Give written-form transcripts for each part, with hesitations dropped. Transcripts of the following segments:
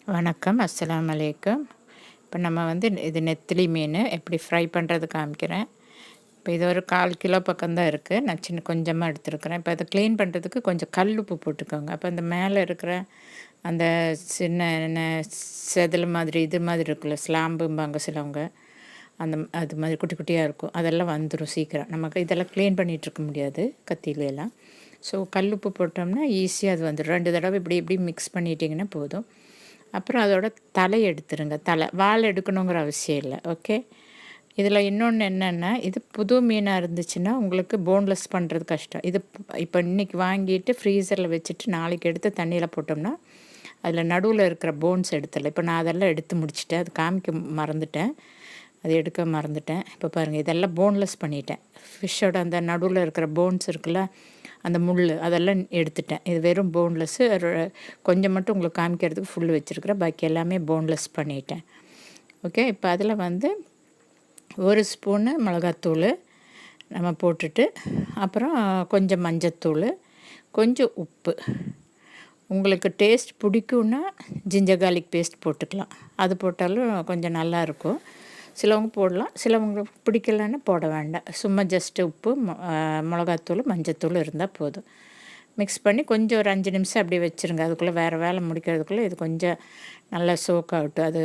வணக்கம், அஸ்ஸலாமு அலைக்கும். இப்போ நம்ம வந்து இது நெத்திலி மீன் எப்படி ஃப்ரை பண்ணுறது காமிக்கிறேன். இப்போ இது ஒரு 1/4 கிலோ பக்கம் தான் இருக்குது. நான் கொஞ்சமாக எடுத்துருக்கிறேன். இப்போ அதை க்ளீன் பண்ணுறதுக்கு கொஞ்சம் கல் உப்பு போட்டுக்கோங்க. அப்போ அந்த மேலே இருக்கிற அந்த சின்ன செதில் மாதிரி இது மாதிரி இருக்குல்ல, ஸ்லாம்பும்பாங்க சிலவங்க, அது மாதிரி குட்டி குட்டியாக இருக்கும். அதெல்லாம் வந்துடும் சீக்கிரம். நமக்கு இதெல்லாம் க்ளீன் பண்ணிகிட்ருக்க முடியாது கத்தியிலலாம். ஸோ கல் உப்பு போட்டோம்னா ஈஸியாக அது வந்துடும். 2 தடவை இப்படி இப்படி மிக்ஸ் பண்ணிட்டிங்கன்னா போதும். அப்புறம் அதோட தலை எடுத்துருங்க. வால் எடுக்கணுங்கிற அவசியம் இல்லை. ஓகே. இதில் இன்னொன்று என்னென்னா, இது புது மீனாக இருந்துச்சுன்னா உங்களுக்கு போன்லெஸ் பண்ணுறது கஷ்டம். இது இப்போ இன்றைக்கி வாங்கிட்டு ஃப்ரீசரில் வச்சுட்டு நாளைக்கு எடுத்து தண்ணியில் போட்டோம்னா அதில் நடுவில் இருக்கிற போன்ஸ் எடுத்துடல. இப்போ நான் அதெல்லாம் எடுத்து முடிச்சுட்டேன். அது காமிக்க மறந்துட்டேன். அது எடுக்க மறந்துட்டேன். இப்போ பாருங்கள், இதெல்லாம் போன்லெஸ் பண்ணிட்டேன். ஃபிஷ்ஷோட அந்த நடுவில் இருக்கிற போன்ஸ் இருக்குல்ல, அந்த முள் அதெல்லாம் எடுத்துட்டேன். இது வெறும் போன்லெஸ்ஸு. கொஞ்சம் மட்டும் உங்களுக்கு காமிக்கிறதுக்கு ஃபுல் வச்சுருக்கிறேன். பாக்கி எல்லாமே போன்லெஸ் பண்ணிட்டேன். ஓகே. இப்போ அதில் வந்து 1 ஸ்பூனு மிளகாத்தூள் நம்ம போட்டுட்டு, அப்புறம் கொஞ்சம் மஞ்சத்தூள், கொஞ்சம் உப்பு. உங்களுக்கு டேஸ்ட் பிடிக்குன்னா ஜிஞ்சர் கார்லிக் பேஸ்ட் போட்டுக்கலாம். அது போட்டாலும் கொஞ்சம் நல்லாயிருக்கும். சிலவங்க போடலாம், சிலவங்களுக்கு பிடிக்கலன்னா போட வேண்டாம். சும்மா ஜஸ்ட்டு உப்பு, மிளகாத்தூள், மஞ்சத்தூள் இருந்தால் போதும். மிக்ஸ் பண்ணி கொஞ்சம் ஒரு 5 நிமிஷம் அப்படியே வச்சுருங்க. அதுக்குள்ளே வேறு வேலை முடிக்கிறதுக்குள்ளே இது கொஞ்சம் நல்லா சோக் ஆகட்டும். அது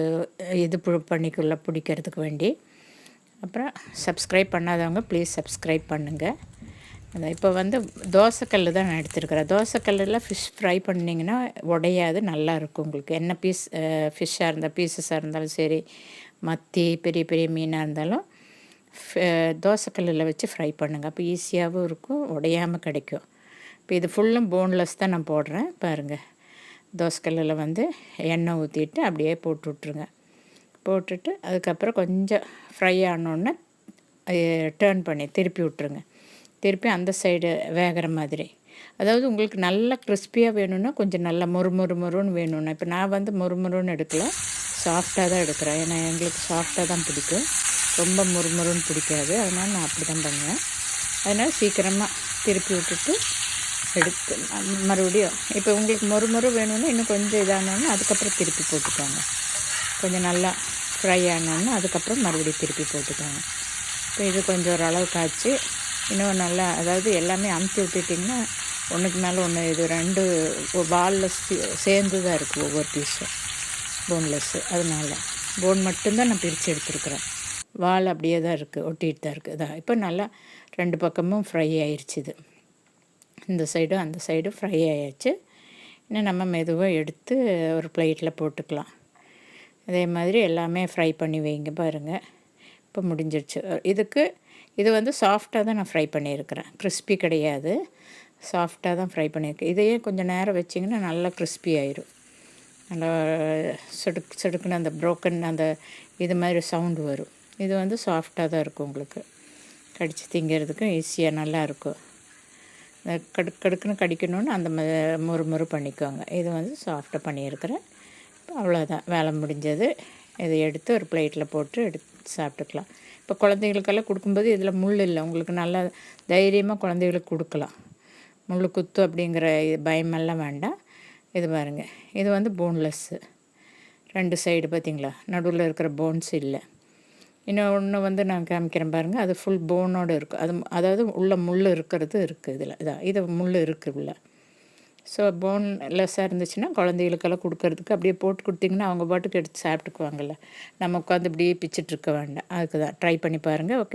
இது பண்ணிக்குள்ளே பிடிக்கிறதுக்கு வேண்டி. அப்புறம் சப்ஸ்கிரைப் பண்ணாதவங்க ப்ளீஸ் சப்ஸ்கிரைப் பண்ணுங்கள். இப்போ வந்து தோசைக்கல் தான் நான் எடுத்துருக்கிறேன். தோசைக்கல்லில் ஃபிஷ் ஃப்ரை பண்ணிங்கன்னா உடையாது, நல்லாயிருக்கும் உங்களுக்கு. என்ன ஃபிஷ்ஷாக இருந்தால், பீசஸாக இருந்தாலும் சரி, மத்தி பெரிய பெரிய மீனாக இருந்தாலும் தோசைக்கல்லில் வச்சு ஃப்ரை பண்ணுங்கள். அப்போ ஈஸியாகவும் இருக்கும், உடையாமல் கிடைக்கும். இப்போ இது ஃபுல்லும் போன்லெஸ் தான் நான் போடுறேன். பாருங்கள், தோசைக்கல்லில் வந்து எண்ணெய் ஊற்றிட்டு அப்படியே போட்டு விட்ருங்க. போட்டுட்டு அதுக்கப்புறம் கொஞ்சம் ஃப்ரை ஆனோடனே டேர்ன் பண்ணி திருப்பி விட்ருங்க. திருப்பி அந்த சைடு வேகிற மாதிரி. அதாவது உங்களுக்கு நல்லா கிறிஸ்பியாக வேணும்னா கொஞ்சம் நல்லா மொறுன்னு வேணும்னா, இப்போ நான் வந்து மொறுன்னு எடுக்கல, சாஃப்டாக தான் எடுக்கிறேன். ஏன்னா எங்களுக்கு சாஃப்டாக தான் பிடிக்கும், ரொம்ப மொறுன்னு பிடிக்காது. அதனால் நான் அப்படி தான் பண்ணுவேன். அதனால் சீக்கிரமாக திருப்பி விட்டுட்டு மறுபடியும் இப்போ உங்களுக்கு மொறு வேணும்னா இன்னும் கொஞ்சம் இதானோன்னா அதுக்கப்புறம் திருப்பி போட்டுக்கோங்க. கொஞ்சம் நல்லா ஃப்ரை ஆனோன்னா அதுக்கப்புறம் மறுபடியும் திருப்பி போட்டுக்கோங்க. இப்போ இது கொஞ்சம் ஓரளவு காய்ச்சி இன்னும் நல்லா, அதாவது எல்லாமே அமுத்தி விட்டுட்டிங்கன்னா ஒன்றுக்கு மேலே ஒன்று, இது 2 வாலில் சேர்ந்து தான் இருக்குது ஒவ்வொரு பீஸும் போன்லெஸ்ஸு. அதனால போன் மட்டும்தான் நான் பிரித்து எடுத்துருக்குறேன். வால் அப்படியே தான் இருக்குது, ஒட்டிகிட்டு தான் இருக்குது. இதான் இப்போ நல்லா 2 பக்கமும் ஃப்ரை ஆயிடுச்சு. இது இந்த சைடும் அந்த சைடும் ஃப்ரை ஆயாச்சு. இன்னும் நம்ம மெதுவாக எடுத்து ஒரு பிளேட்டில் போட்டுக்கலாம். அதே மாதிரி எல்லாமே ஃப்ரை பண்ணி வைங்க. பாருங்கள், இப்போ முடிஞ்சிடுச்சு. இது வந்து சாஃப்டாக தான் நான் ஃப்ரை பண்ணியிருக்கிறேன், கிறிஸ்பி கிடையாது. சாஃப்டாக தான் ஃப்ரை பண்ணியிருக்கேன். இதையே கொஞ்சம் நேரம் வச்சிங்கன்னா நல்லா கிறிஸ்பி ஆயிரும். நல்லா செடுக்குன்னு அந்த ப்ரோக்கன் அந்த இது மாதிரி சவுண்டு வரும். இது வந்து சாஃப்டாக தான் இருக்கும், உங்களுக்கு கடித்து திங்கிறதுக்கும் ஈஸியாக நல்லாயிருக்கும். கடுக்குன்னு கடிக்கணுன்னு அந்த மொறு பண்ணிக்கோங்க. இது வந்து சாஃப்டாக பண்ணியிருக்கிறேன். அவ்வளோதான், வேலை முடிஞ்சது. இதை எடுத்து ஒரு பிளேட்டில் போட்டு சாப்பிட்டுக்கலாம். இப்போ குழந்தைகளுக்கெல்லாம் கொடுக்கும்போது இதில் முள் இல்லை, உங்களுக்கு நல்லா தைரியமாக குழந்தைகளுக்கு கொடுக்கலாம். முள் குத்து அப்படிங்கிற பயமெல்லாம் வேண்டாம். இது பாருங்கள், இது வந்து போன்லெஸ்ஸு. 2 சைடு பார்த்திங்களா, நடுவில் இருக்கிற போன்ஸ் இல்லை. இன்னொன்று வந்து நான் காமிக்கிறேன் பாருங்கள், அது ஃபுல் போனோடு இருக்கும். அதாவது உள்ள முள் இருக்கிறது இருக்குது இதில். இது முள் இருக்குது உள்ள. ஸோ போன்லெஸ்ஸாக இருந்துச்சுன்னா குழந்தைகளுக்கெல்லாம் கொடுக்கறதுக்கு அப்படியே போட்டு கொடுத்திங்கன்னா அவங்க பாட்டுக்கு எடுத்து சாப்பிட்டுக்குவாங்கள்ல. நம்ம உட்காந்து இப்படியே பிச்சுட்ருக்க வேண்டாம். அதுக்கு தான் ட்ரை பண்ணி பாருங்கள். ஓகே.